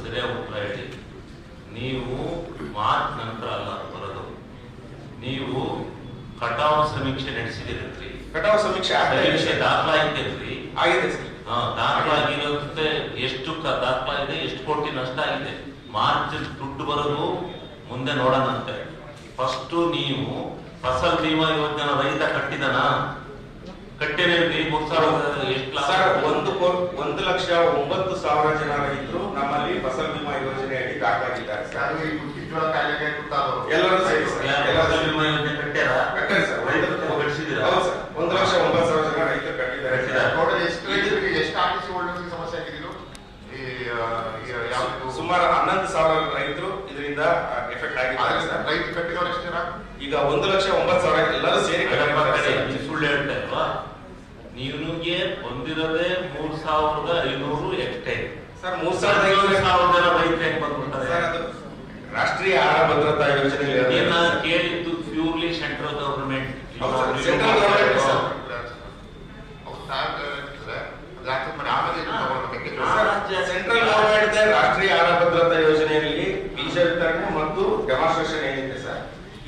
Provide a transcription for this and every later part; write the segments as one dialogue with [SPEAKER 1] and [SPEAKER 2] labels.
[SPEAKER 1] ಸರಿಯಾಗಿ ಉತ್ತರ ಹೇಳಿ. ನೀವು ಮಾರ್ಚ್ ನಂತರ ಅಲ್ಲ ಬರೋದು, ನೀವು ಕಟಾವು ಸಮೀಕ್ಷೆ ನಡೆಸಿದಿರಲ್ರಿ?
[SPEAKER 2] ಕಟಾವು ಸಮೀಕ್ಷೆ
[SPEAKER 1] ದಾಖಲಾಗಿದ್ದೀರಿ?
[SPEAKER 2] ಆಗಿದೆ ಸರ್.
[SPEAKER 1] ದಾಖಲಾಗಿರೋದಂತೆ ಎಷ್ಟು ದಾಖಲಾಗಿದೆ, ಎಷ್ಟು ಕೋಟಿ ನಷ್ಟ ಆಗಿದೆ, ಮಾರ್ಚ್ ದುಡ್ಡು ಬರೋದು ಮುಂದೆ ನೋಡೋಣಂತೆ. ಫಸ್ಟ್ ನೀವು ಫಸಲ್ ಬಿಮಾ ಯೋಜನೆ ರೈತ ಕಟ್ಟಿದನ? ಕಟ್ಟಿರೇನ್ರಿ? 3,000 ಎಷ್ಟು ಲಕ್ಷ?
[SPEAKER 2] 1,09,000 ಜನ ರೈತರು ನಮ್ಮಲ್ಲಿ ಫಸಲ್ ಬಿಮಾ ಯೋಜನೆ ಅಡಿ ದಾಖಲಾಗಿದ್ದಾರೆ ಸರ್. ಎಲ್ಲರೂ ಸೇರಿ
[SPEAKER 1] ಫಸಲ್ ಬಿಮಾ ಯೋಜನೆ ಕಟ್ಟ್ಯಾರ?
[SPEAKER 2] ಕಟ್ಟಾರೆ ಸರ್.
[SPEAKER 1] ರೈತರು ಕಟ್ಟಿಸಿದಿರ?
[SPEAKER 2] ಹೌದು ಸರ್. 1,09,000 ಜನ ರೈತರು ಕಟ್ಟಿದ್ದಾರೆ.
[SPEAKER 3] ಎಷ್ಟು ಆಫೀಸ್ ಹೋಲ್ಡರ್ಸ್ ಸಮಸ್ಯೆ ಆಗಿದೆ?
[SPEAKER 2] ಸುಮಾರು 11,000 ರೈತರು ಇದರಿಂದ ಎಫೆಕ್ಟ್ ಆಗಿದ್ದಾರೆ ಸರ್.
[SPEAKER 3] ರೈತ ಕಟ್ಟಿದವರು ಎಷ್ಟು ಜನ?
[SPEAKER 2] ಈಗ 1,09,000 ಎಲ್ಲರೂ ಸೇರಿ
[SPEAKER 1] ಸುಳ್ಳು ಹೇಳ್ತಾ ಇಲ್ವಾ? ನಿಮಗೆ ಬಂದಿರೋದೇ 3,500 ಎಷ್ಟೇ
[SPEAKER 2] ಸರ್. 3,500
[SPEAKER 1] ಜನ ರೈತ ಹೆಂಗ್ ಬಂದ್ಬಿಡ್ತಾರೆ?
[SPEAKER 2] ಸರ್, ಅದು ರಾಷ್ಟ್ರೀಯ ಆಹಾರ ಭದ್ರತಾ ಯೋಜನೆ
[SPEAKER 1] ಕೇಳಿದ್ದು purely central government.
[SPEAKER 2] Central government central government ರಾಷ್ಟ್ರೀಯ ಆಹಾರ ಭದ್ರತಾ ಯೋಜನೆಯಲ್ಲಿ ಬೀಜ ವಿತರಣೆ ಮತ್ತು ಡೆಮಾನ್ಸ್ಟ್ರೇಷನ್ ಏನಿದೆ ಸರ್,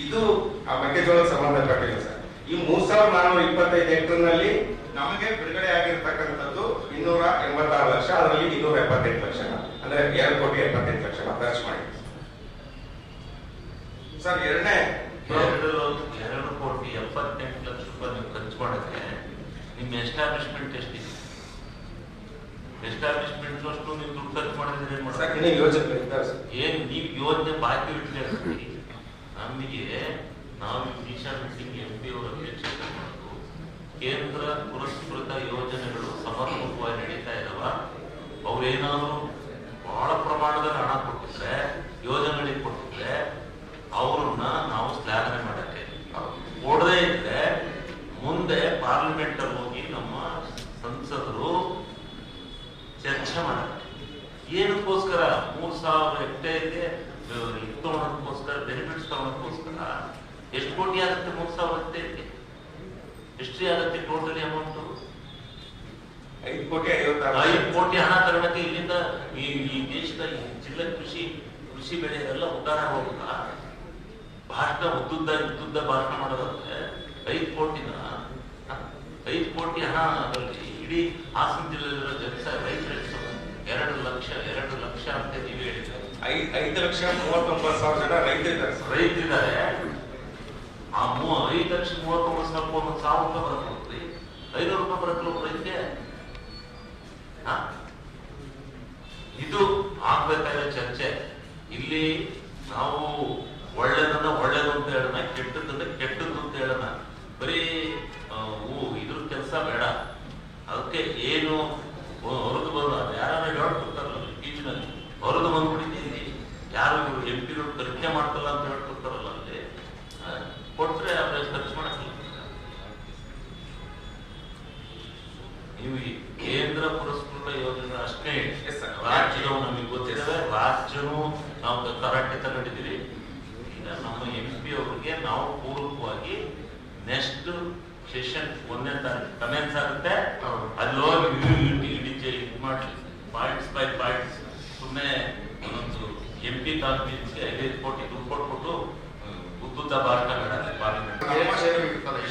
[SPEAKER 2] ಇದು ಆ ಮೆಕ್ಕೆಜೋಳಕ್ಕೆ ಸಂಬಂಧಪಟ್ಟಿದೆ ಸರ್. ಈ 3,425 ಹೆಕ್ಟರ್ ನಲ್ಲಿ ನಮಗೆ ಬಿಡುಗಡೆ ಆಗಿರ್ತಕ್ಕಂಥದ್ದು 286 ಲಕ್ಷ, ಅದರಲ್ಲಿ 278 ಲಕ್ಷ ಅಂದ್ರೆ 2,78,00,000 ಖರ್ಚು ಮಾಡಿದೆ ಸರ್.
[SPEAKER 1] 2,78,00,000 ರೂಪಾಯಿ ನೀವು ಖರ್ಚು ಮಾಡಿದ್ರೆ ನಿಮ್ಮ ಎಸ್ಟಾಬ್ಲಿಷ್ಮೆಂಟ್ ಎಷ್ಟಿದೆ? ಎಸ್ಟಾಬ್ಲಿಷ್ಮೆಂಟ್ ಅಷ್ಟು ನೀವು ದುಡ್ಡು ಖರ್ಚು ಮಾಡಿದ್ರೆ ಏನ್
[SPEAKER 2] ಮಾಡ್ತಾರೆ? ಯೋಜನೆ
[SPEAKER 1] ಏನ್ ನೀವು ಯೋಜನೆ ಬಾಕಿ ಇಟ್ಲಿ? ನಮಗೆ ನಾವು ದಿಶಾ ಮೀಟಿಂಗ್ MP ಅವರ ಅಧ್ಯಕ್ಷತೆ ಮಾಡೋದು, ಕೇಂದ್ರ ಪುರಸ್ಕೃತ ಯೋಜನೆಗಳು ಸಮರ್ಪಕವಾಗಿ ನಡೀತಾ ಇದಾವ. ಅವ್ರೇನಾದ್ರು ಬಹಳ ಪ್ರಮಾಣದಲ್ಲಿ ಹಣ ಕೊಟ್ಟಿದ್ರೆ, ಯೋಜನೆಗಳಿಗೆ ಕೊಟ್ಟಿದ್ರೆ ಅವ್ರನ್ನ ನಾವು ಶ್ಲಾಘನೆ ಮಾಡಕ್ಕೆ, ಕೊಡದೇ ಇದ್ರೆ ಮುಂದೆ ಪಾರ್ಲಿಮೆಂಟ್ ಅಲ್ಲಿ ಹೋಗಿ ನಮ್ಮ ಸಂಸದರು ಚರ್ಚೆ ಮಾಡಕ್ಕೆ. ಏನಕ್ಕೋಸ್ಕರ 3,000 ಹೆಕ್ಟೇರ್ಗೆ ಇದು ತಗೊಳೋದಕ್ಕೋಸ್ಕರ, ಬೆನಿಫಿಟ್ಸ್ ತಗೊಳೋದಕ್ಕೋಸ್ಕರ ಎಷ್ಟು ಕೋಟಿ ಆಗುತ್ತೆ? 3,000 ಹೆಕ್ಟೇರ್ಗೆ ಎಷ್ಟು ಆಗುತ್ತೆ ಟೋಟಲಿ ಅಮೌಂಟ್?
[SPEAKER 2] 5,50,00,000
[SPEAKER 1] ಕೋಟಿ ಹಣ ತಗೊಳಕ್ಕೆ ಇಲ್ಲಿಂದ ಈ ದೇಶದ ಜಿಲ್ಲೆ ಕೃಷಿ ಬೆಳೆ ಎಲ್ಲ ಉದ್ಧಾರ ಹೋಗುತ್ತಾ? ಭಾಷಣ ಉದ್ದುದ್ದ ಭಾಷಣ ಮಾಡೋದಂದ್ರೆ 5 ಕೋಟಿ ಹಣ ಅದರಲ್ಲಿ ಇಡೀ ಹಾಸನ ಜಿಲ್ಲೆಯಲ್ಲಿರೋ ರೈತರು 2 ಲಕ್ಷ ಅಂತ ನೀವು ಹೇಳಿದ್ರೆ
[SPEAKER 2] 5,39,000 ಜನ
[SPEAKER 1] ರೈತರಿದ್ದಾರೆ. ಆ 5,39,000 1,000 ರೂಪಾಯಿ ಬರಕ್ರಿ, 500 ರೂಪಾಯಿ ಬರಕ್ಲ ರೈತರಿಗೆ. ಇದು ಆಗ್ಬೇಕಾದ ಚರ್ಚೆ. ಇಲ್ಲಿ ನಾವು ಒಳ್ಳೇದನ್ನ ಒಳ್ಳೇದು ಅಂತ ಹೇಳೋಣ, ಕೆಟ್ಟದನ್ನ ಕೆಟ್ಟದ್ದು ಅಂತ ಹೇಳೋಣ. ಬರೀ ಇದ್ರ ಕೆಲಸ ಬೇಡ. ಅದಕ್ಕೆ ಏನು ಹೊರದು ಬರೋದು, ಅದು ಯಾರು ಹೇಳ್ಕೊಡ್ತಾರಲ್ಲ ಟೀಚಿನಲ್ಲಿ ಹೊರದು ಬಂದ್ಬಿಟ್ಟಿದ್ದೀನಿ, ಯಾರು MP ಖರ್ಚೆ ಮಾಡ್ತಲ್ಲ ಅಂತ ಹೇಳ್ಕೊಡ್ತಾರಲ್ಲ, ಅಲ್ಲಿ ಕೊಟ್ರೆ ಅವ್ರ ಖರ್ಚು ಮಾಡಕ್ಕಿಲ್ಲ. ನೀವು ಈ ಕೇಂದ್ರ ಪುರಸ್ಕೃತ ಯೋಜನೆ ಅಷ್ಟೇ ರಾಜ್ಯದವು ನಮಗೆ ಗೊತ್ತಿದ್ದಾವೆ. ರಾಜ್ಯನೂ ನಾವು ಕರಾಟೆ ತಗೊಂಡಿದ್ದೀವಿ. ಈಗ ನಮ್ಮ MP ಅವರಿಗೆ ನಾವು ಪೂರ್ವಕವಾಗಿ ನೆಕ್ಸ್ಟ್ ಸೆಷನ್ 1ನೇ ತಾರೀಕು ಕಮೆನ್ಸ್ ಆಗುತ್ತೆ, ಅಲ್ಲಿ ಹೋಗಿ ಇದು ಮಾಡಿ ಪಾಯಿಂಟ್ಸ್ ಬೈ ಪಾಯಿಂಟ್ಸ್. ಸುಮ್ಮನೆ ಒಂದೊಂದು MP ಕಾನ್ಫರೆನ್ಸ್ಗೆ 5 ಕೋಟಿ ದುಡ್ಡು ಕೊಟ್ಬಿಟ್ಟು ಉದ್ದುದ್ದ ಭಾಷಣ ಬೇಡ. ಪಾರ್ಲಿಮೆಂಟ್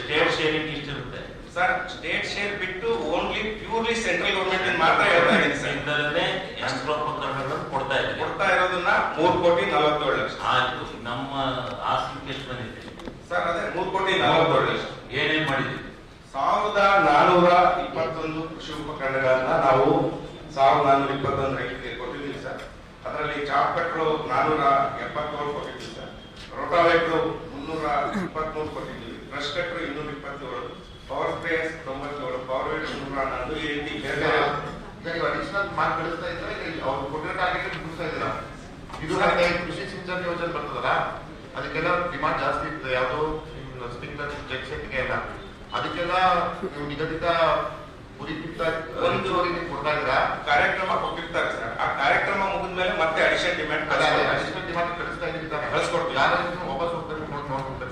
[SPEAKER 1] ಸ್ಟೇಟ್ ಶೇರಿಂಗ್ ಇಷ್ಟಿರುತ್ತೆ
[SPEAKER 2] ಸರ್. ಸ್ಟೇಟ್ ಶೇರ್ ಬಿಟ್ಟು ಓನ್ಲಿ ಪ್ಯೂರ್ಲಿ ಸೆಂಟ್ರಲ್ ಗವರ್ಮೆಂಟ್ ಮಾತ್ರ ಹೇಳ್ತಾ ಇದೆ ಸರ್.
[SPEAKER 1] ಇದರಲ್ಲೇ ಯಂತ್ರೋಪಕರಣಗಳನ್ನು ಕೊಡ್ತಾ
[SPEAKER 2] ಇರೋದನ್ನ 3,47,00,000.
[SPEAKER 1] ಆಯ್ತು. ನಮ್ಮ ಆಸ್ತಿ ಎಷ್ಟು ಬಂದಿದೆ
[SPEAKER 2] ಸರ್? ಅದೇ 3,47,00,000.
[SPEAKER 1] ಏನೇನ್ ಮಾಡಿದ್ವಿ?
[SPEAKER 2] 1,421 ಕೃಷಿ ಉಪಕರಣಗಳನ್ನ ನಾವು 1,421 ರೈತರಿಗೆ ಕೊಟ್ಟಿದ್ದೀವಿ ಸರ್. ಅದರಲ್ಲಿ ಚಾಪ್ ಕಟ್ರು 477 ಕೊಟ್ಟಿದ್ದೀವಿ ಸರ್. ರೋಟಾವೇಟ್ರು 323 ಕೊಟ್ಟಿದ್ದೀವಿ. Brush cutter 227, power sprayers 97, power weeder 311. ಈ ರೀತಿ ಬೇರೆ
[SPEAKER 3] ಅಡಿಷನಲ್ ಮಾರ್ಕ್ ಕಳಿಸ್ತಾ ಇದ್ರೆ ಅವ್ರು ಕೊಟ್ಟಿರೋ ಟಾರ್ಗೆಟ್ ಮುಗಿಸ್ತಾ ಇದ್ದೀರಾ? ಇದು ಕೃಷಿ ಸಿಂಚನ ಯೋಜನೆ ಬರ್ತದಲ್ಲ, ಅದಕ್ಕೆಲ್ಲ ಡಿಮಾಂಡ್ ಜಾಸ್ತಿ ಇರ್ತದೆ. ಯಾವುದು ಸ್ಪ್ರಿಂಕ್ಲರ್ ಜೆಟ್ ಸೆಟ್ಗೆ ಎಲ್ಲ, ಅದಕ್ಕೆಲ್ಲ ನೀವು ನಿಗದಿತ ಕೊಡ್ತಾ ಇದ್ದೀರಾ?
[SPEAKER 2] ಕಾರ್ಯಕ್ರಮ ಕೊಟ್ಟಿರ್ತಾರೆ ಸರ್. ಆ ಕಾರ್ಯಕ್ರಮ ಮುಗಿದ್ಮೇಲೆ ಮತ್ತೆ ಅಡಿಷನಲ್ ಡಿಮ್ಯಾಂಡ್
[SPEAKER 3] ಕಳಿಸ್ತಾ ಇದ್ದೀರಿ,
[SPEAKER 2] ಕಳಿಸ್ಕೊಡ್ತೀವಿ.
[SPEAKER 3] ಯಾರು